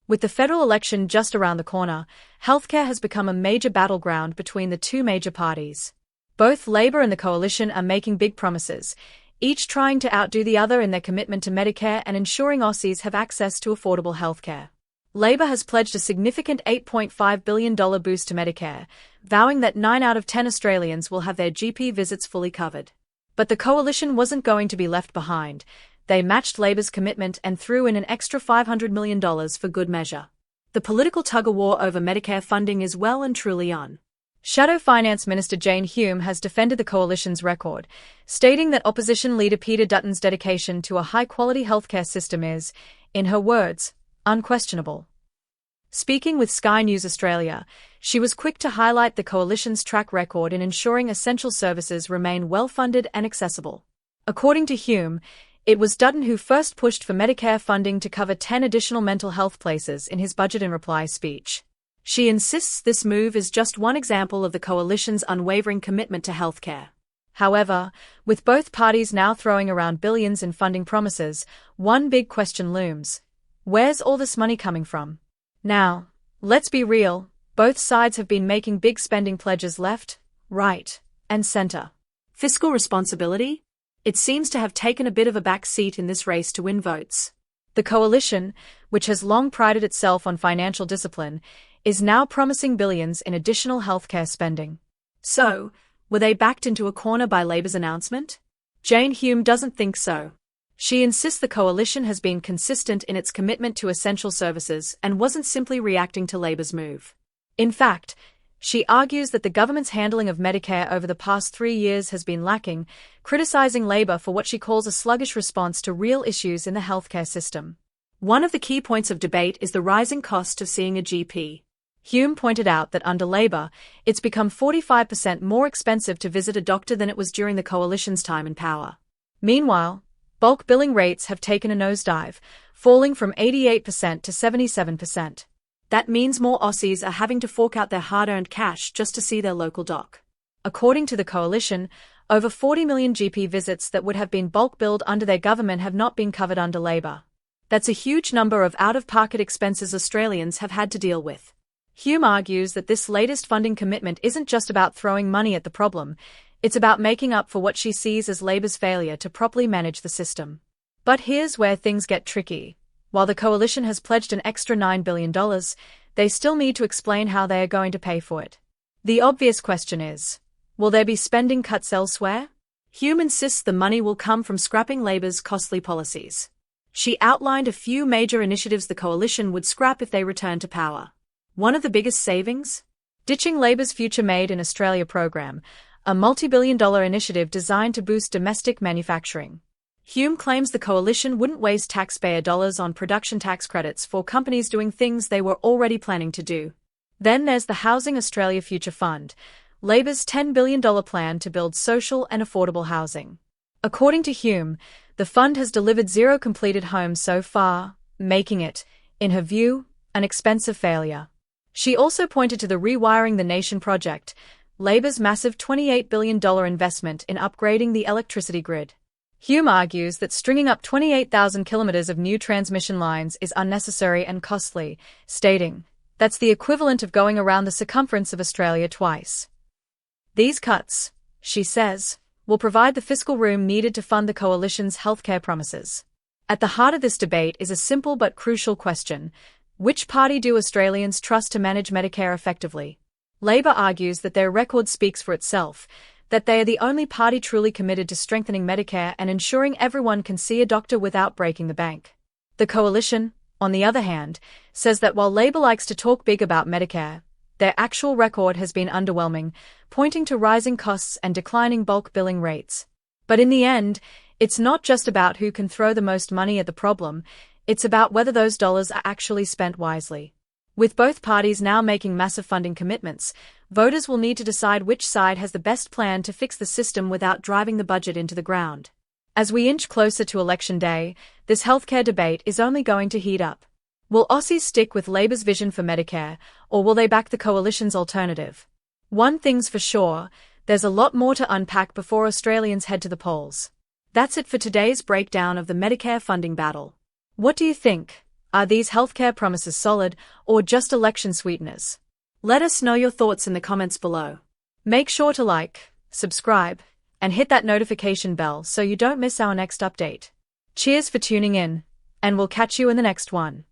With the federal election just around the corner, healthcare has become a major battleground between the two major parties. Both Labour and the Coalition are making big promises, each trying to outdo the other in their commitment to Medicare and ensuring Aussies have access to affordable healthcare. Labour has pledged a significant $8.5 billion boost to Medicare, vowing that 9 out of 10 Australians will have their GP visits fully covered. But the Coalition wasn't going to be left behind. They matched Labour's commitment and threw in an extra $500 million for good measure. The political tug-of-war over Medicare funding is well and truly on. Shadow Finance Minister Jane Hume has defended the Coalition's record, stating that opposition leader Peter Dutton's dedication to a high-quality healthcare system is, in her words, unquestionable. Speaking with Sky News Australia, she was quick to highlight the Coalition's track record in ensuring essential services remain well-funded and accessible. According to Hume, it was Dutton who first pushed for Medicare funding to cover 10 additional mental health places in his budget-in-reply speech. She insists this move is just one example of the Coalition's unwavering commitment to healthcare. However, with both parties now throwing around billions in funding promises, one big question looms. Where's all this money coming from? Now, let's be real, both sides have been making big spending pledges left, right, and center. Fiscal responsibility? It seems to have taken a bit of a back seat in this race to win votes. The Coalition, which has long prided itself on financial discipline, is now promising billions in additional healthcare spending. So, were they backed into a corner by Labour's announcement? Jane Hume doesn't think so. She insists the Coalition has been consistent in its commitment to essential services and wasn't simply reacting to Labour's move. In fact, she argues that the government's handling of Medicare over the past 3 years has been lacking, criticising Labour for what she calls a sluggish response to real issues in the healthcare system. One of the key points of debate is the rising cost of seeing a GP. Hume pointed out that under Labour, it's become 45% more expensive to visit a doctor than it was during the Coalition's time in power. Meanwhile, bulk billing rates have taken a nosedive, falling from 88% to 77%. That means more Aussies are having to fork out their hard-earned cash just to see their local doc. According to the Coalition, over 40 million GP visits that would have been bulk billed under their government have not been covered under Labour. That's a huge number of out-of-pocket expenses Australians have had to deal with. Hume argues that this latest funding commitment isn't just about throwing money at the problem, it's about making up for what she sees as Labour's failure to properly manage the system. But here's where things get tricky. While the Coalition has pledged an extra $9 billion, they still need to explain how they are going to pay for it. The obvious question is, will there be spending cuts elsewhere? Hume insists the money will come from scrapping Labour's costly policies. She outlined a few major initiatives the Coalition would scrap if they returned to power. One of the biggest savings? Ditching Labour's Future Made in Australia program, a multi-billion-dollar initiative designed to boost domestic manufacturing. Hume claims the Coalition wouldn't waste taxpayer dollars on production tax credits for companies doing things they were already planning to do. Then there's the Housing Australia Future Fund, Labour's $10 billion plan to build social and affordable housing. According to Hume, the fund has delivered 0 completed homes so far, making it, in her view, an expensive failure. She also pointed to the Rewiring the Nation project, Labour's massive $28 billion investment in upgrading the electricity grid. Hume argues that stringing up 28,000 kilometres of new transmission lines is unnecessary and costly, stating, that's the equivalent of going around the circumference of Australia twice. These cuts, she says, will provide the fiscal room needed to fund the Coalition's healthcare promises. At the heart of this debate is a simple but crucial question. Which party do Australians trust to manage Medicare effectively? Labour argues that their record speaks for itself, that they are the only party truly committed to strengthening Medicare and ensuring everyone can see a doctor without breaking the bank. The Coalition, on the other hand, says that while Labour likes to talk big about Medicare, their actual record has been underwhelming, pointing to rising costs and declining bulk billing rates. But in the end, it's not just about who can throw the most money at the problem, it's about whether those dollars are actually spent wisely. With both parties now making massive funding commitments, voters will need to decide which side has the best plan to fix the system without driving the budget into the ground. As we inch closer to Election Day, this healthcare debate is only going to heat up. Will Aussies stick with Labour's vision for Medicare, or will they back the Coalition's alternative? One thing's for sure, there's a lot more to unpack before Australians head to the polls. That's it for today's breakdown of the Medicare funding battle. What do you think? Are these healthcare promises solid, or just election sweeteners? Let us know your thoughts in the comments below. Make sure to like, subscribe, and hit that notification bell so you don't miss our next update. Cheers for tuning in, and we'll catch you in the next one.